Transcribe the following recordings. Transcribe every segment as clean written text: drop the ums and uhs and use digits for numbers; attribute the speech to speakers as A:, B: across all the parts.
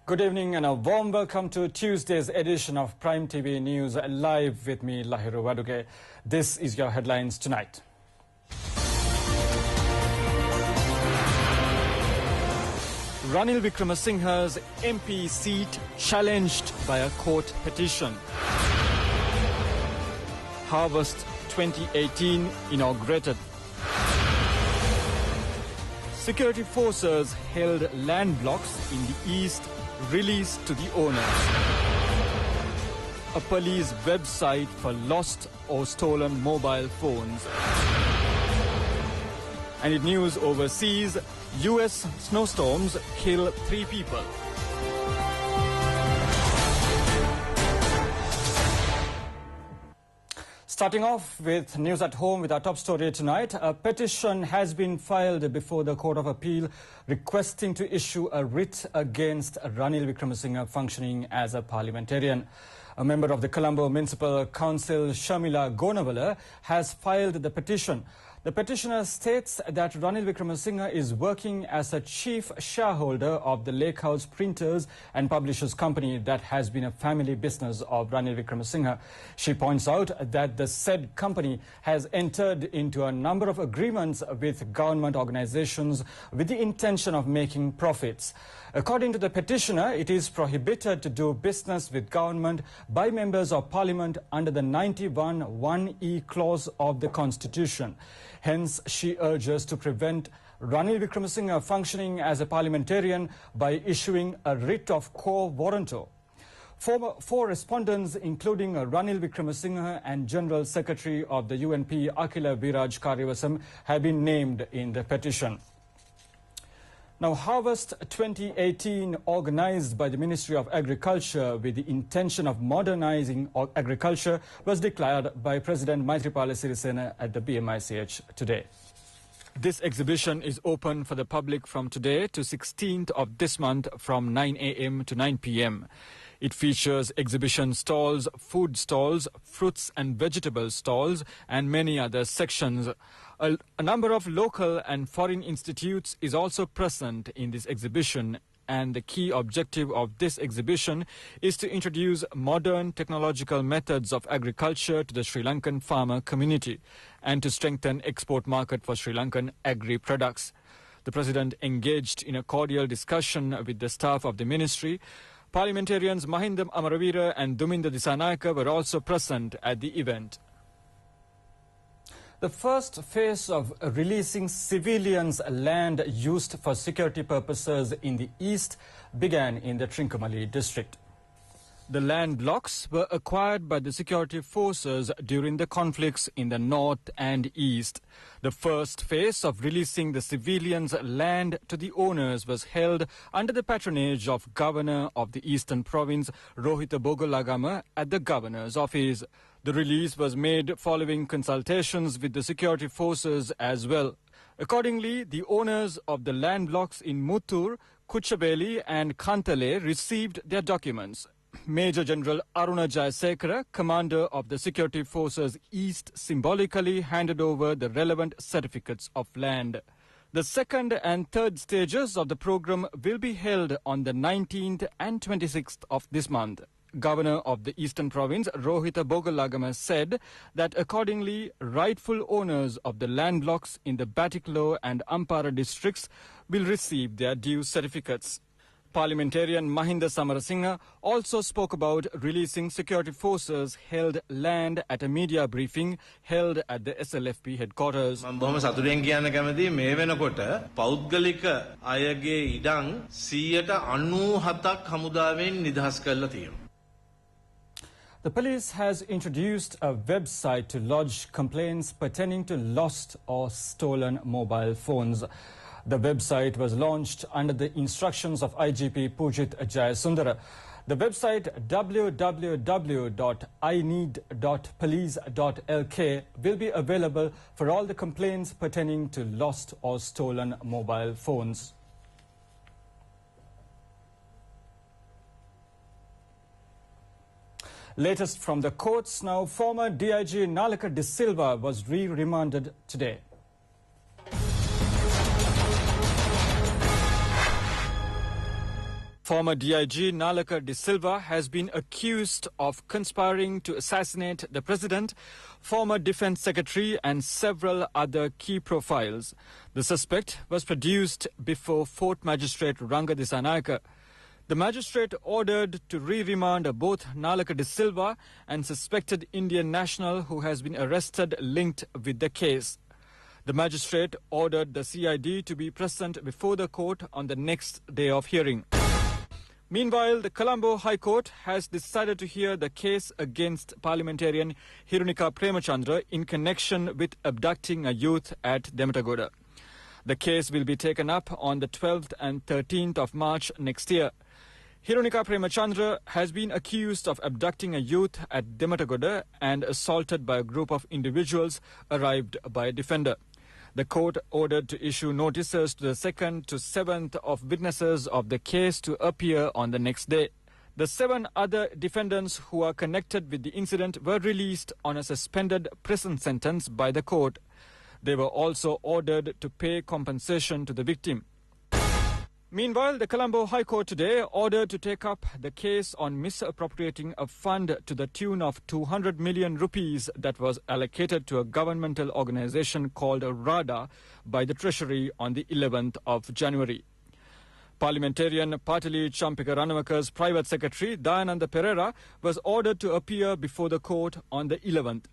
A: Good evening and a warm welcome to Tuesday's edition of Prime TV News Live with me, Lahiru Waduge. This is your headlines tonight. Ranil Wickremesinghe's MP seat challenged by a court petition. Harvest 2018 inaugurated. Security forces held land blocks in the east released to the owners. A police website for lost or stolen mobile phones. And in news overseas, US snowstorms kill 3 people. Starting off with news at home with our top story tonight, a petition has been filed before the Court of Appeal requesting to issue a writ against Ranil Wickremesinghe functioning as a parliamentarian. A member of the Colombo Municipal Council, Shamila Gonawala, has filed the petition. The petitioner states that Ranil Wickremesinghe is working as a chief shareholder of the Lake House Printers and Publishers Company that has been a family business of Ranil Wickremesinghe. She points out that the said company has entered into a number of agreements with government organizations with the intention of making profits. According to the petitioner, it is prohibited to do business with government by members of parliament under the 91(1)(e) clause of the Constitution. Hence, she urges to prevent Ranil Wickremesinghe functioning as a parliamentarian by issuing a writ of quo warranto. Four respondents, including Ranil Wickremesinghe and General Secretary of the UNP, Akila Viraj Karyavasam, have been named in the petition. Now, Harvest 2018, organized by the Ministry of Agriculture with the intention of modernizing agriculture, was declared by President Maithripala Sirisena at the BMICH today. This exhibition is open for the public from today to 16th of this month from 9 a.m. to 9 p.m. It features exhibition stalls, food stalls, fruits and vegetable stalls, and many other sections. A number of local and foreign institutes is also present in this exhibition, and the key objective of this exhibition is to introduce modern technological methods of agriculture to the Sri Lankan farmer community and to strengthen export market for Sri Lankan agri-products. The President engaged in a cordial discussion with the staff of the ministry. Parliamentarians Mahindam Amaravira and Duminda Disanayaka were also present at the event. The first phase of releasing civilians' land used for security purposes in the east began in the Trincomalee district. The land blocks were acquired by the security forces during the conflicts in the north and east. The first phase of releasing the civilians' land to the owners was held under the patronage of Governor of the Eastern Province, Rohitha Bogalagama, at the Governor's office. The release was made following consultations with the security forces as well. Accordingly, the owners of the land blocks in Muttur, Kuchabeli and Kantale received their documents. Major General Aruna Jayasekara, commander of the Security Forces East, symbolically handed over the relevant certificates of land. The second and third stages of the program will be held on the 19th and 26th of this month. Governor of the Eastern Province, Rohitha Bogalagama, said that accordingly, rightful owners of the land blocks in the Batiklo and Ampara districts will receive their due certificates. Parliamentarian Mahinda Samarasinghe also spoke about releasing security forces held land at a media briefing held at the SLFP headquarters.
B: බොහොම සතුටෙන් කියන්න කැමතියි මේ වෙනකොට පෞද්ගලික අයගේ ඉඩම් 97ක් හමුදාවෙන් නිදහස් කරලා තියෙනවා.
A: The police has introduced a website to lodge complaints pertaining to lost or stolen mobile phones. The website was launched under the instructions of IGP Pujit Jayasundara. The website www.ineed.police.lk will be available for all the complaints pertaining to lost or stolen mobile phones. Latest from the courts now, former DIG Nalaka De Silva was re-remanded today. Former DIG Nalaka De Silva has been accused of conspiring to assassinate the president, former defense secretary and several other key profiles. The suspect was produced before Fort Magistrate Ranga Disanayaka. The magistrate ordered to re-remand both Nalaka De Silva and suspected Indian national who has been arrested linked with the case. The magistrate ordered the CID to be present before the court on the next day of hearing. Meanwhile, the Colombo High Court has decided to hear the case against parliamentarian Hirunika Premachandra in connection with abducting a youth at Dematagoda. The case will be taken up on the 12th and 13th of March next year. Hirunika Premachandra has been accused of abducting a youth at Dematagoda and assaulted by a group of individuals arrived by a defender. The court ordered to issue notices to the 2nd to 7th of witnesses of the case to appear on the next day. The 7 other defendants who are connected with the incident were released on a suspended prison sentence by the court. They were also ordered to pay compensation to the victim. Meanwhile, the Colombo High Court today ordered to take up the case on misappropriating a fund to the tune of 200 million rupees that was allocated to a governmental organization called RADA by the Treasury on the 11th of January. Parliamentarian Patali Champika Ranamaka's private secretary, Dayananda Pereira, was ordered to appear before the court on the 11th.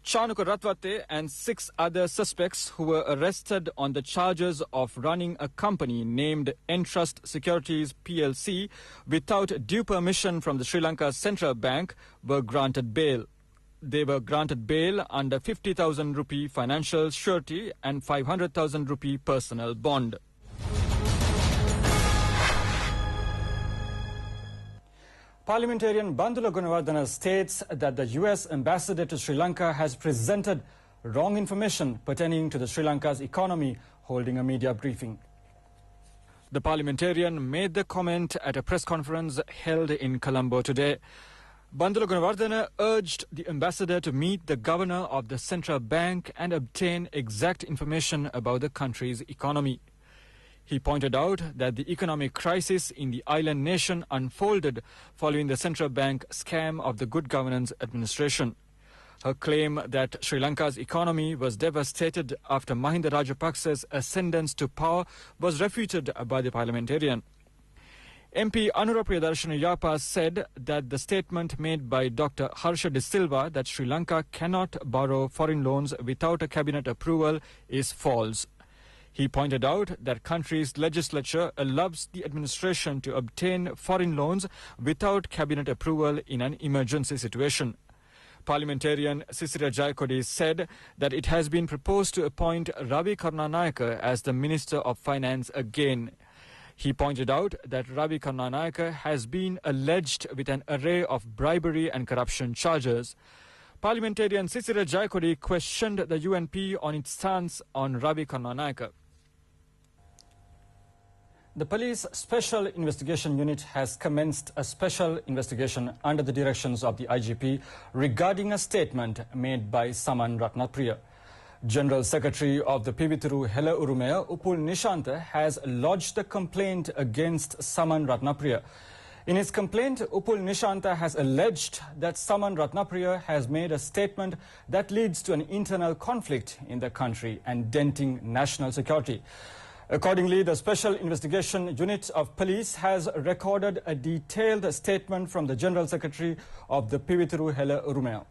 A: Chanuka Ratwate and 6 other suspects who were arrested on the charges of running a company named Entrust Securities PLC without due permission from the Sri Lanka Central Bank were granted bail. They were granted bail under 50,000 rupee financial surety and 500,000 rupee personal bond.
C: Parliamentarian Bandula Gunawardena states that the US ambassador to Sri Lanka has presented wrong information pertaining to the Sri Lanka's economy, holding a media briefing.
A: The parliamentarian made the comment at a press conference held in Colombo today. Bandula Gunawardena urged the ambassador to meet the governor of the central bank and obtain exact information about the country's economy. He pointed out that the economic crisis in the island nation unfolded following the central bank scam of the Good Governance administration. Her claim that Sri Lanka's economy was devastated after Mahinda Rajapaksa's ascendance to power was refuted by the parliamentarian. MP Anura Priyadarshini Yapa said that the statement made by Dr. Harsha De Silva that Sri Lanka cannot borrow foreign loans without a cabinet approval is false. He pointed out that country's legislature allows the administration to obtain foreign loans without cabinet approval in an emergency situation. Parliamentarian Sisira Jayakodi said that it has been proposed to appoint Ravi Karnanayaka as the Minister of Finance again. He pointed out that Ravi Karnanayaka has been alleged with an array of bribery and corruption charges. Parliamentarian Sisira Jayakodi questioned the UNP on its stance on Ravi Karnanayaka.
C: The Police Special Investigation Unit has commenced a special investigation under the directions of the IGP regarding a statement made by Saman Ratnapriya. General Secretary of the Pivituru Hela Urumea, Upul Nishanta, has lodged a complaint against Saman Ratnapriya. In his complaint, Upul Nishanta has alleged that Saman Ratnapriya has made a statement that leads to an internal conflict in the country and denting national security. Accordingly, the Special Investigation Unit of Police has recorded a detailed statement from the General Secretary of the Pivituru Hela Urumea.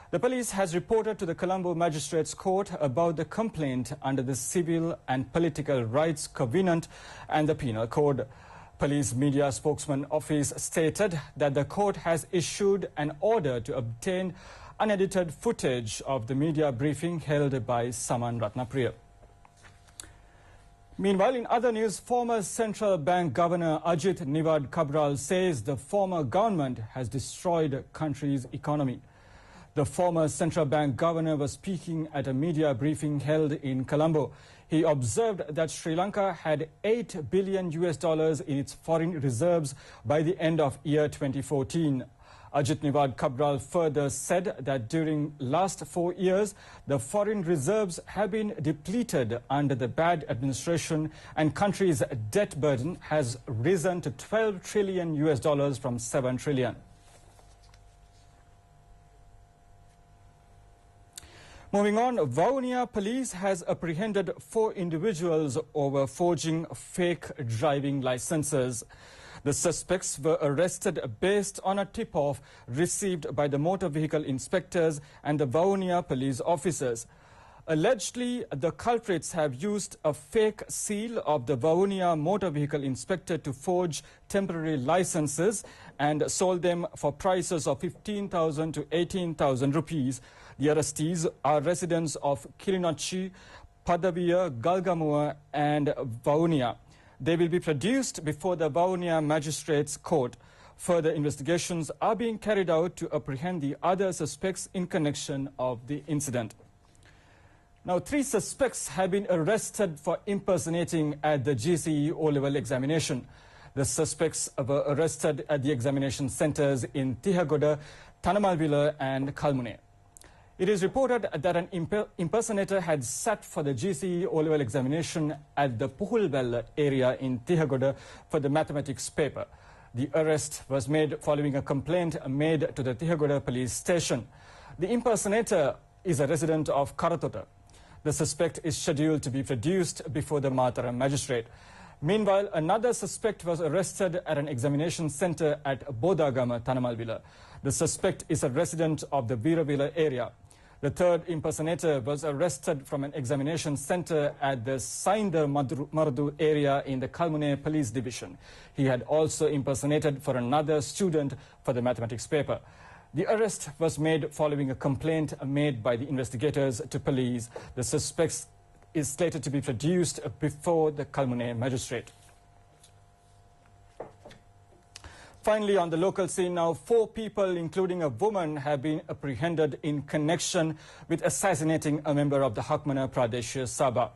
C: The police has reported to the Colombo Magistrates Court about the complaint under the Civil and Political Rights Covenant and the Penal Code. Police Media Spokesman Office stated that the court has issued an order to obtain unedited footage of the media briefing held by Saman Ratnapriya. Meanwhile, in other news, former Central Bank Governor Ajit Niwad Cabral says the former government has destroyed the country's economy. The former Central Bank Governor was speaking at a media briefing held in Colombo. He observed that Sri Lanka had $8 billion in its foreign reserves by the end of year 2014.
A: Ajit Niwad Cabral further said that during last 4 years, the foreign reserves have been depleted under the bad administration and country's debt burden has risen to $12 trillion from $7 trillion. Moving on, Vavuniya police has apprehended 4 individuals over forging fake driving licenses. The suspects were arrested based on a tip-off received by the motor vehicle inspectors and the Vavuniya police officers. Allegedly, the culprits have used a fake seal of the Vavuniya motor vehicle inspector to forge temporary licenses and sold them for prices of 15,000 to 18,000 rupees. The arrestees are residents of Kilinochi, Padaviya, Galgamua and Vavuniya. They will be produced before the Vavuniya Magistrates Court. Further investigations are being carried out to apprehend the other suspects in connection of the incident. Now, 3 suspects have been arrested for impersonating at the GCE O-level examination. The suspects were arrested at the examination centres in Tihagoda, Tanamalvila and Kalmune. It is reported that an impersonator had sat for the GCE O-level examination at the Puhulwell area in Tihagoda for the mathematics paper. The arrest was made following a complaint made to the Tihagoda police station. The impersonator is a resident of Karatota. The suspect is scheduled to be produced before the Matara magistrate. Meanwhile, another suspect was arrested at an examination centre at Bodagama, Tanamalvila. The suspect is a resident of the Veeravila area. The 3rd impersonator was arrested from an examination centre at the Saindar Mardu area in the Kalmune police division. He had also impersonated for another student for the mathematics paper. The arrest was made following a complaint made by the investigators to police. The suspect is slated to be produced before the Kalmune magistrate. Finally, on the local scene now, 4 people, including a woman, have been apprehended in connection with assassinating a member of the Hakmana Pradesh Sabha.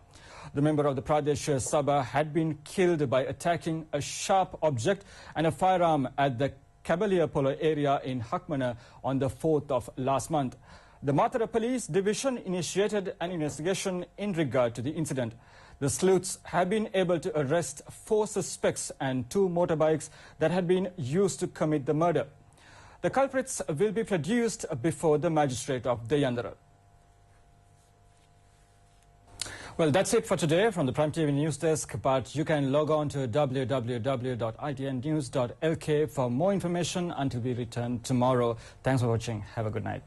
A: The member of the Pradesh Sabha had been killed by attacking a sharp object and a firearm at the Kabalia Polo area in Hakmana on the 4th of last month. The Matara Police Division initiated an investigation in regard to the incident. The sleuths have been able to arrest 4 suspects and 2 motorbikes that had been used to commit the murder. The culprits will be produced before the magistrate of Dayandara. Well, that's it for today from the Prime TV News Desk, but you can log on to www.itnnews.lk for more information until we return tomorrow. Thanks for watching. Have a good night.